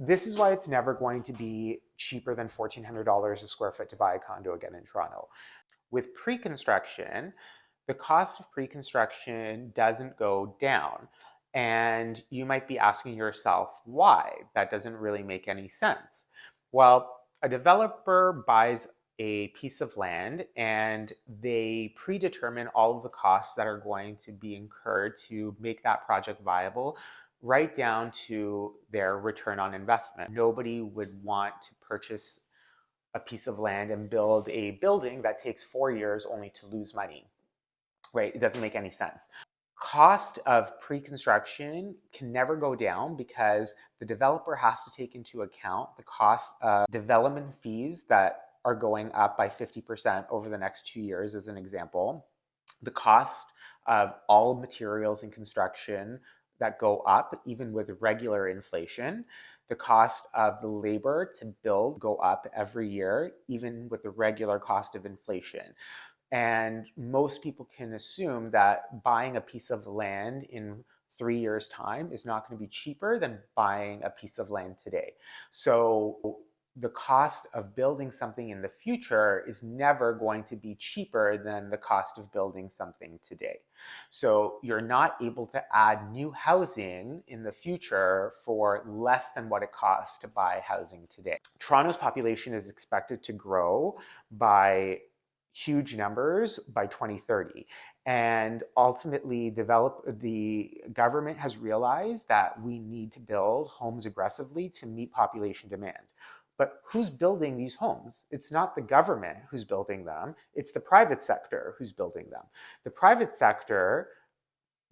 This is why it's never going to be cheaper than $1,400 a square foot to buy a condo again in Toronto. With pre-construction, the cost of pre-construction doesn't go down. And you might be asking yourself why. That doesn't really make any sense. Well, a developer buys a piece of land and they predetermine all of the costs that are going to be incurred to make that project viable, right down to their return on investment. Nobody would want to purchase a piece of land and build a building that takes 4 years only to lose money, right? It doesn't make any sense. Cost of pre-construction can never go down because the developer has to take into account the cost of development fees that are going up by 50% over the next 2 years, as an example, the cost of all materials in construction that go up even with regular inflation, the cost of the labor to build go up every year, even with the regular cost of inflation. And most people can assume that buying a piece of land in 3 years' time is not going to be cheaper than buying a piece of land today. So the cost of building something in the future is never going to be cheaper than the cost of building something today. So you're not able to add new housing in the future for less than what it costs to buy housing today. Toronto's population is expected to grow by huge numbers by 2030. And ultimately, the government has realized that we need to build homes aggressively to meet population demand. But who's building these homes? It's not the government who's building them, it's the private sector who's building them. The private sector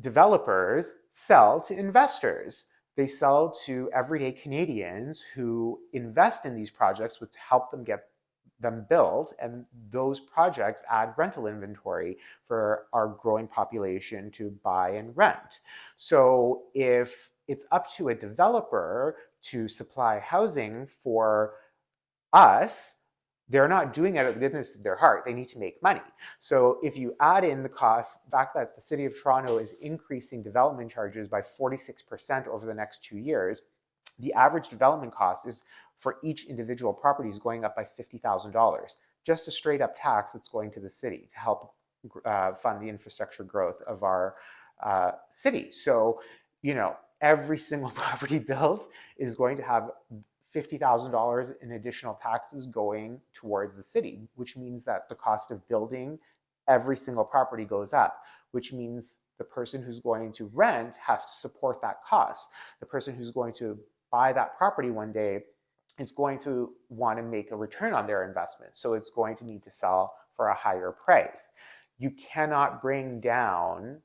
developers sell to investors. They sell to everyday Canadians who invest in these projects, which help them get them built, and those projects add rental inventory for our growing population to buy and rent. So if it's up to a developer to supply housing for us, they're not doing it out of the goodness of their heart. They need to make money. So if you add in the cost, the fact that the City of Toronto is increasing development charges by 46% over the next 2 years, the average development cost is for each individual property is going up by $50,000. Just a straight up tax that's going to the city to help fund the infrastructure growth of our city. So, every single property built is going to have $50,000 in additional taxes going towards the city, which means that the cost of building every single property goes up, which means the person who's going to rent has to support that cost. The person who's going to buy that property one day is going to want to make a return on their investment. So it's going to need to sell for a higher price. You cannot bring down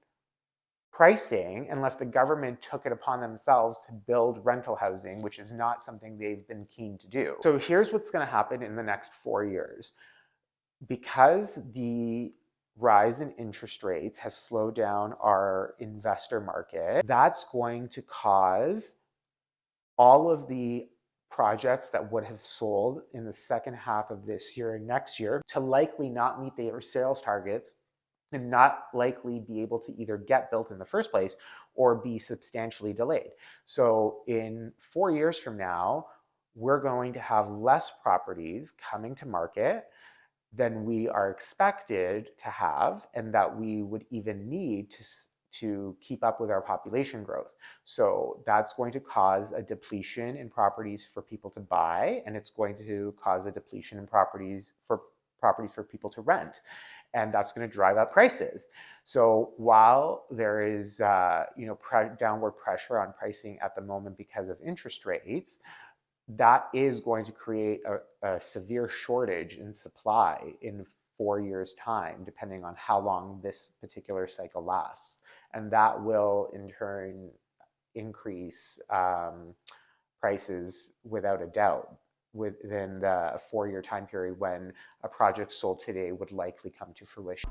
pricing unless the government took it upon themselves to build rental housing, which is not something they've been keen to do. So here's what's going to happen in the next 4 years. Because the rise in interest rates has slowed down our investor market, that's going to cause all of the projects that would have sold in the second half of this year and next year to likely not meet their sales targets and not likely be able to either get built in the first place or be substantially delayed. So in 4 years from now, we're going to have less properties coming to market than we are expected to have and that we would even need to keep up with our population growth. So that's going to cause a depletion in properties for people to buy, and it's going to cause a depletion in properties for people to rent. And that's going to drive up prices. So while there is downward pressure on pricing at the moment because of interest rates, that is going to create a severe shortage in supply in 4 years' time, depending on how long this particular cycle lasts. And that will, in turn, increase prices without a doubt within the 4-year time period when a project sold today would likely come to fruition.